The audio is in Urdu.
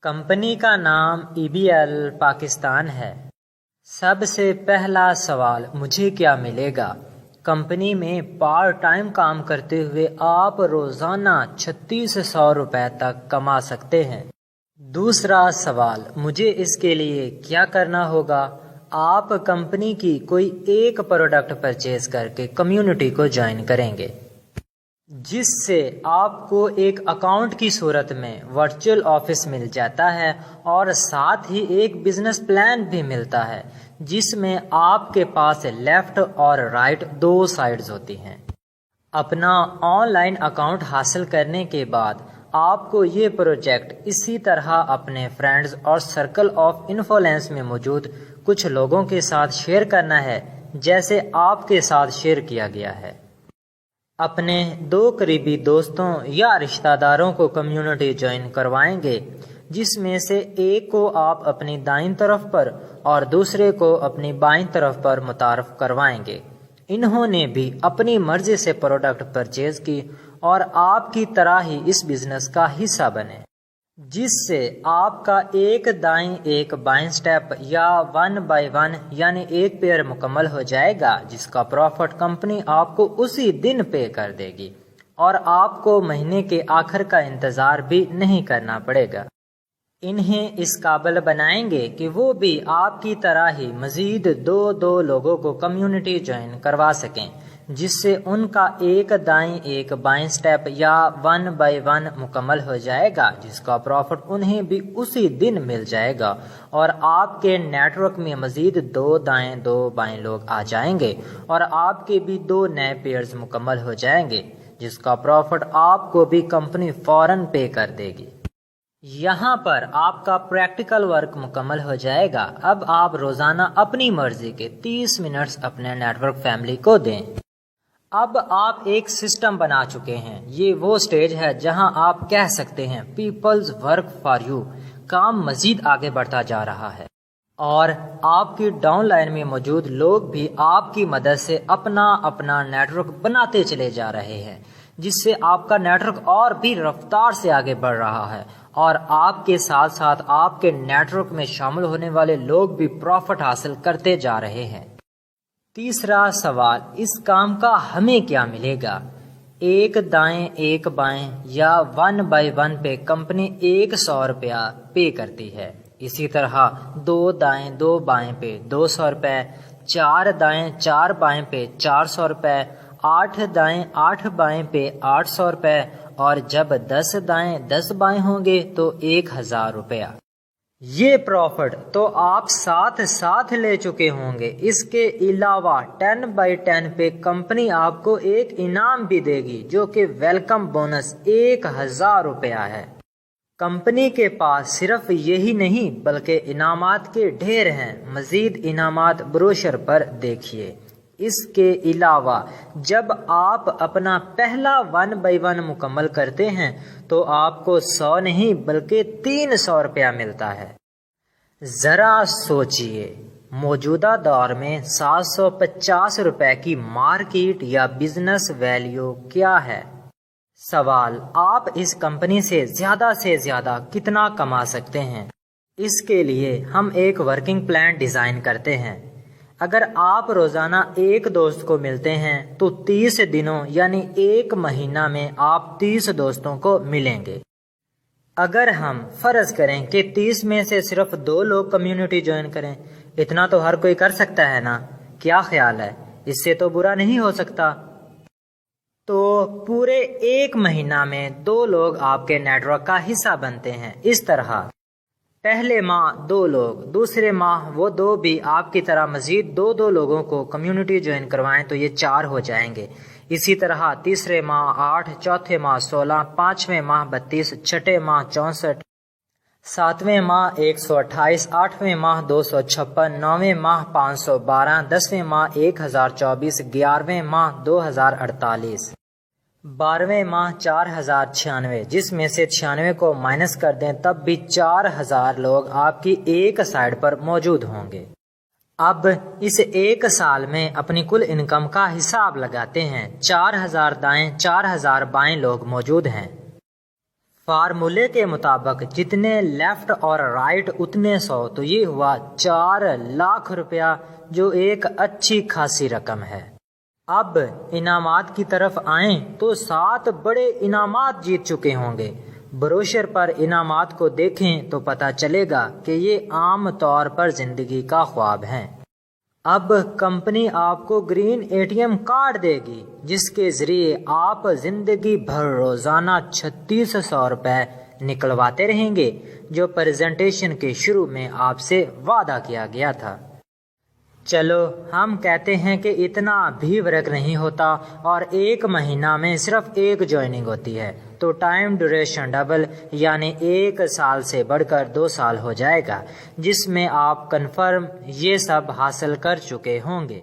کمپنی کا نام EBL پاکستان ہے۔ سب سے پہلا سوال مجھے کیا ملے گا؟ کمپنی میں پارٹ ٹائم کام کرتے ہوئے آپ روزانہ 3600 روپے تک کما سکتے ہیں۔ دوسرا سوال مجھے اس کے لیے کیا کرنا ہوگا؟ آپ کمپنی کی کوئی ایک پروڈکٹ پرچیز کر کے کمیونٹی کو جوائن کریں گے، جس سے آپ کو ایک اکاؤنٹ کی صورت میں ورچوئل آفس مل جاتا ہے اور ساتھ ہی ایک بزنس پلان بھی ملتا ہے جس میں آپ کے پاس لیفٹ اور رائٹ دو سائیڈز ہوتی ہیں۔ اپنا آن لائن اکاؤنٹ حاصل کرنے کے بعد آپ کو یہ پروجیکٹ اسی طرح اپنے فرینڈز اور سرکل آف انفلوئنس میں موجود کچھ لوگوں کے ساتھ شیئر کرنا ہے، جیسے آپ کے ساتھ شیئر کیا گیا ہے۔ اپنے 2 قریبی دوستوں یا رشتہ داروں کو کمیونٹی جوائن کروائیں گے، جس میں سے ایک کو آپ اپنی دائیں طرف پر اور دوسرے کو اپنی بائیں طرف پر متعارف کروائیں گے۔ انہوں نے بھی اپنی مرضی سے پروڈکٹ پرچیز کی اور آپ کی طرح ہی اس بزنس کا حصہ بنے، جس سے آپ کا ایک دائیں ایک بائیں سٹیپ یا 1 by 1 یعنی ایک پیئر مکمل ہو جائے گا، جس کا پروفٹ کمپنی آپ کو اسی دن پے کر دے گی اور آپ کو مہینے کے آخر کا انتظار بھی نہیں کرنا پڑے گا۔ انہیں اس قابل بنائیں گے کہ وہ بھی آپ کی طرح ہی مزید دو لوگوں کو کمیونٹی جوائن کروا سکیں، جس سے ان کا ایک دائیں ایک بائیں سٹیپ یا 1 by 1 مکمل ہو جائے گا، جس کا پروفٹ انہیں بھی اسی دن مل جائے گا اور آپ کے نیٹ ورک میں مزید 2 دائیں 2 بائیں لوگ آ جائیں گے اور آپ کے بھی 2 نئے پیئرز مکمل ہو جائیں گے، جس کا پروفٹ آپ کو بھی کمپنی فوراً پے کر دے گی۔ یہاں پر آپ کا پریکٹیکل ورک مکمل ہو جائے گا۔ اب آپ روزانہ اپنی مرضی کے 30 منٹس اپنے نیٹ ورک فیملی کو دیں۔ اب آپ ایک سسٹم بنا چکے ہیں۔ یہ وہ سٹیج ہے جہاں آپ کہہ سکتے ہیں پیپلز ورک فار یو۔ کام مزید آگے بڑھتا جا رہا ہے اور آپ کی ڈاؤن لائن میں موجود لوگ بھی آپ کی مدد سے اپنا نیٹ ورک بناتے چلے جا رہے ہیں، جس سے آپ کا نیٹ ورک اور بھی رفتار سے آگے بڑھ رہا ہے اور آپ کے ساتھ ساتھ آپ کے نیٹ ورک میں شامل ہونے والے لوگ بھی پروفٹ حاصل کرتے جا رہے ہیں۔ تیسرا سوال، اس کام کا ہمیں کیا ملے گا؟ ایک دائیں ایک بائیں یا 1 by 1 پہ کمپنی 100 روپیہ پے کرتی ہے۔ اسی طرح 2 دائیں 2 بائیں پہ 200 روپے، 4 دائیں 4 بائیں پہ 400 روپے، 8 دائیں 8 بائیں پہ 800 روپے اور جب 10 دائیں 10 بائیں ہوں گے تو 1000 روپیہ۔ یہ پروفٹ تو آپ ساتھ لے چکے ہوں گے۔ اس کے علاوہ 10 by 10 پہ کمپنی آپ کو ایک انعام بھی دے گی، جو کہ ویلکم بونس 1000 روپیہ ہے۔ کمپنی کے پاس صرف یہی نہیں بلکہ انعامات کے ڈھیر ہیں۔ مزید انعامات بروشر پر دیکھیے۔ اس کے علاوہ جب آپ اپنا پہلا 1 by 1 مکمل کرتے ہیں تو آپ کو 100 نہیں بلکہ 300 روپیہ ملتا ہے۔ ذرا سوچئے، موجودہ دور میں 750 روپے کی مارکیٹ یا بزنس ویلیو کیا ہے؟ سوال، آپ اس کمپنی سے زیادہ کتنا کما سکتے ہیں؟ اس کے لیے ہم ایک ورکنگ پلان ڈیزائن کرتے ہیں۔ اگر آپ روزانہ ایک دوست کو ملتے ہیں تو 30 دنوں یعنی 1 مہینہ میں آپ 30 دوستوں کو ملیں گے۔ اگر ہم فرض کریں کہ 30 میں سے صرف 2 لوگ کمیونٹی جوائن کریں، اتنا تو ہر کوئی کر سکتا ہے نا؟ کیا خیال ہے؟ اس سے تو برا نہیں ہو سکتا۔ تو پورے 1 مہینہ میں 2 لوگ آپ کے نیٹ ورک کا حصہ بنتے ہیں۔ اس طرح پہلے ماہ 2 لوگ، دوسرے ماہ وہ 2 بھی آپ کی طرح مزید 2 لوگوں کو کمیونٹی جوائن کروائیں تو یہ 4 ہو جائیں گے۔ اسی طرح تیسرے ماہ 8، چوتھے ماہ 16، 5ویں ماہ 32، چھٹے ماہ 64، 7ویں ماہ 128، 8ویں ماہ 256، 9ویں ماہ 512، 10ویں ماہ 1024، 11ویں ماہ 2048، 12ویں ماہ 4096، جس میں سے 96 کو مائنس کر دیں تب بھی 4000 لوگ آپ کی ایک سائڈ پر موجود ہوں گے۔ اب اس 1 سال میں اپنی کل انکم کا حساب لگاتے ہیں۔ 4000 دائیں 4000 بائیں لوگ موجود ہیں۔ فارمولے کے مطابق جتنے لیفٹ اور رائٹ اتنے 100، تو یہ ہوا 4 لاکھ روپیہ، جو ایک اچھی خاصی رقم ہے۔ اب انعامات کی طرف آئیں تو 7 بڑے انعامات جیت چکے ہوں گے۔ بروشر پر انعامات کو دیکھیں تو پتہ چلے گا کہ یہ عام طور پر زندگی کا خواب ہیں۔ اب کمپنی آپ کو گرین ATM کارڈ دے گی، جس کے ذریعے آپ زندگی بھر روزانہ 3600 روپے نکلواتے رہیں گے، جو پریزنٹیشن کے شروع میں آپ سے وعدہ کیا گیا تھا۔ چلو ہم کہتے ہیں کہ اتنا بھی ورک نہیں ہوتا اور 1 مہینہ میں صرف 1 جوائننگ ہوتی ہے، تو ٹائم ڈیوریشن ڈبل، یعنی 1 سال سے بڑھ کر 2 سال ہو جائے گا، جس میں آپ کنفرم یہ سب حاصل کر چکے ہوں گے۔